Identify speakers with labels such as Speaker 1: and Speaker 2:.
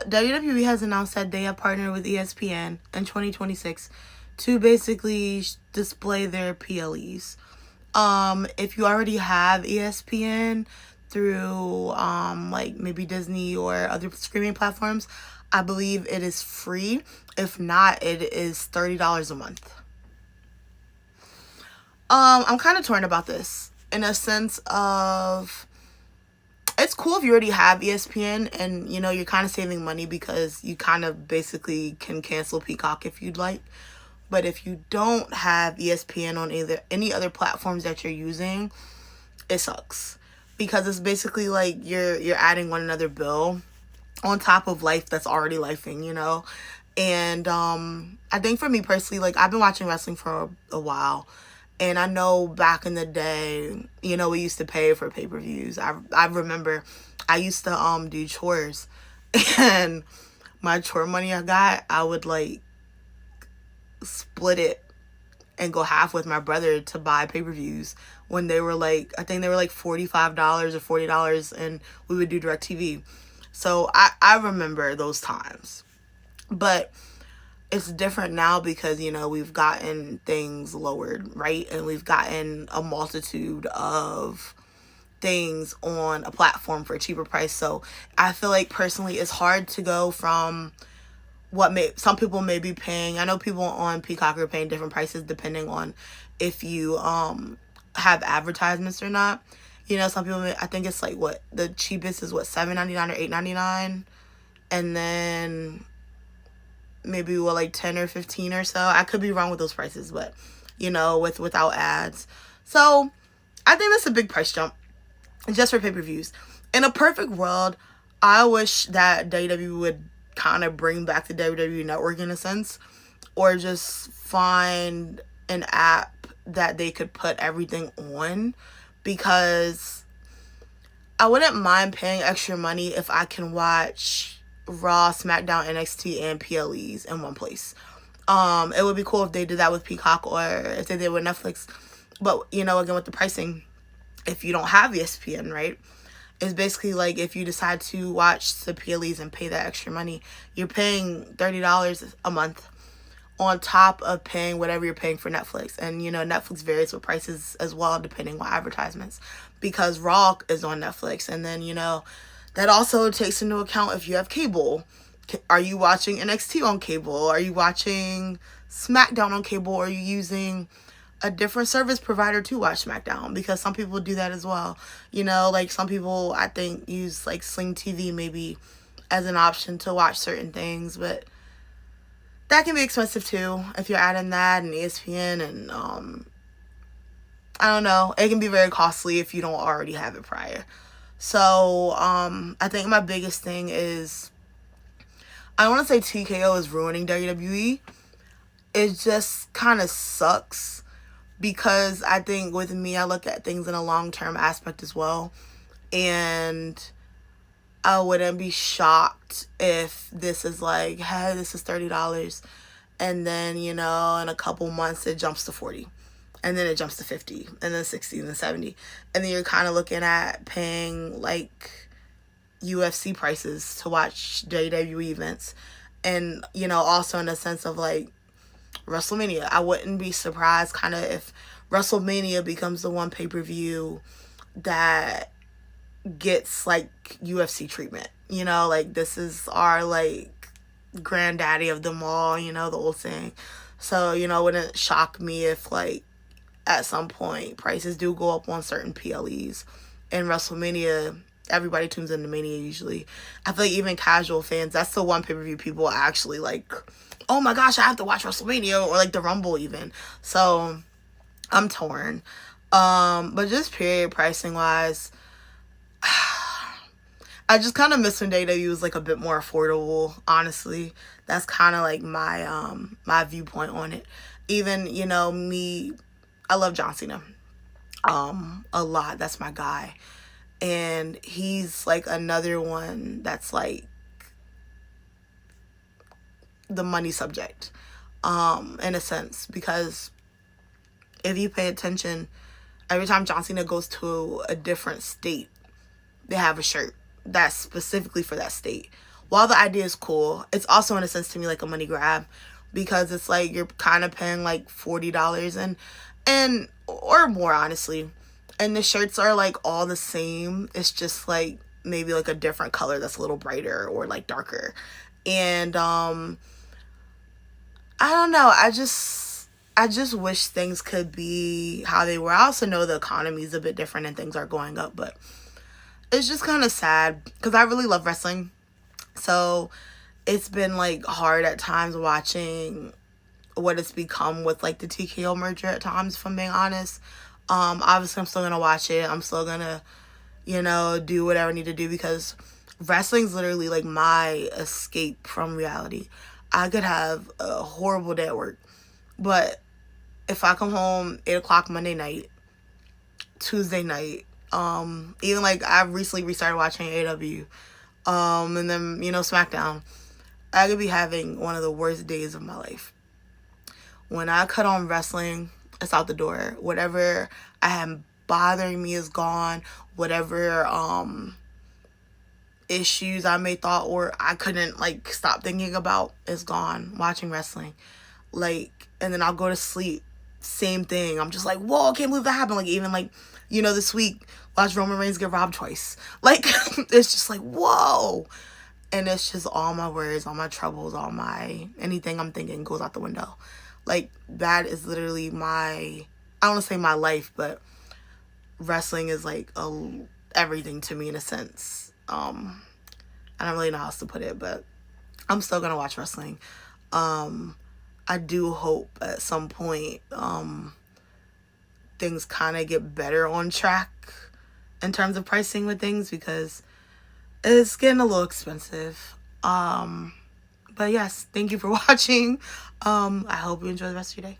Speaker 1: WWE has announced that they have partnered with ESPN in 2026 to basically display their PLEs. If you already have ESPN through like maybe Disney or other streaming platforms, I believe it is free. If not, it is $30 a month. I'm kind of torn about this in a sense of it's cool if you already have ESPN and you know you're kind of saving money because you kind of basically can cancel Peacock if you'd like. But if you don't have ESPN on either any other platforms that you're using, it sucks because it's basically like you're adding one another bill on top of life that's already lifing, you know. And I think for me personally, like I've been watching wrestling for a while. And I know back in the day, you know, we used to pay for pay-per-views. I remember I used to do chores. And my chore money I got, I would like split it and go half with my brother to buy pay-per-views when they were like, I think they were like $45 or $40 and we would do DirecTV. So I remember those times. But it's different now because, you know, we've gotten things lowered, right? And we've gotten a multitude of things on a platform for a cheaper price. So I feel like personally it's hard to go from what some people may be paying. I know people on Peacock are paying different prices depending on if you have advertisements or not. You know, some people I think it's like what the cheapest is what $7.99 or $8.99, and then maybe what like 10 or 15 or so. I could be wrong with those prices, but you know, without ads. So I think that's a big price jump just for pay-per-views. In a perfect world, I wish that WWE would kind of bring back the WWE network in a sense, or just find an app that they could put everything on, because I wouldn't mind paying extra money if I can watch Raw, SmackDown, NXT, and PLEs in one place. It would be cool if they did that with Peacock or if they did with Netflix. But, you know, again, with the pricing, if you don't have ESPN, right, it's basically like if you decide to watch the PLEs and pay that extra money, you're paying $30 a month on top of paying whatever you're paying for Netflix. And, you know, Netflix varies with prices as well, depending on advertisements, because Raw is on Netflix. And then, you know, that also takes into account if you have cable. Are you watching NXT on cable? Are you watching SmackDown on cable? Or are you using a different service provider to watch SmackDown? Because some people do that as well. You know, like some people, I think, use like Sling TV maybe as an option to watch certain things. But that can be expensive too if you're adding that and ESPN. And I don't know. It can be very costly if you don't already have it prior. So, I think my biggest thing is, I don't want to say TKO is ruining WWE. It just kind of sucks because I think with me, I look at things in a long-term aspect as well. And I wouldn't be shocked if this is like, hey, this is $30. And then, you know, in a couple months, it jumps to 40. And then it jumps to 50, and then 60, and then 70. And then you're kind of looking at paying like UFC prices to watch WWE events. And, you know, also in a sense of like WrestleMania. I wouldn't be surprised kind of if WrestleMania becomes the one pay-per-view that gets like UFC treatment. You know, like this is our like granddaddy of them all, you know, the old saying. So, you know, it wouldn't shock me if like at some point prices do go up on certain PLEs. And WrestleMania, everybody tunes into Mania usually. I feel like even casual fans, that's the one pay-per-view people actually like, oh my gosh, I have to watch WrestleMania, or like the Rumble even. So I'm torn. But just period pricing wise, I just kind of miss when WWE was like a bit more affordable, honestly. That's kind of like my my viewpoint on it. Even, you know, me, I love John Cena a lot. That's my guy. And he's like another one that's like the money subject in a sense, because if you pay attention, every time John Cena goes to a different state, they have a shirt that's specifically for that state. while the idea is cool, it's also in a sense to me like a money grab, because it's like you're kind of paying like $40 and or more, honestly, and the shirts are like all the same. It's just like maybe like a different color that's a little brighter or like darker. And I don't know, I just wish things could be how they were. I also know the economy is a bit different and things are going up, but it's just kind of sad because I really love wrestling. So it's been like hard at times watching what it's become with like the TKO merger at times, if I'm being honest. Obviously I'm still gonna watch it. I'm still gonna, do whatever I need to do, because wrestling's literally like my escape from reality. I could have a horrible day at work, but if I come home 8 o'clock Monday night, Tuesday night, even like I recently restarted watching AEW, and then, SmackDown, I could be having one of the worst days of my life. When I cut on wrestling, it's out the door. Whatever I had bothering me is gone. Whatever issues I may thought or I couldn't like stop thinking about is gone watching wrestling. Like, and then I'll go to sleep. Same thing. I'm just like, whoa, I can't believe that happened. Like, even like, this week, watch Roman Reigns get robbed twice. Like, it's just like, whoa. And it's just all my worries, all my troubles, anything I'm thinking goes out the window. Like, that is literally I don't want to say my life, but wrestling is like everything to me in a sense. I don't really know how else to put it, but I'm still gonna watch wrestling. I do hope at some point things kind of get better on track in terms of pricing with things, because it's getting a little expensive. But yes, thank you for watching. I hope you enjoy the rest of your day.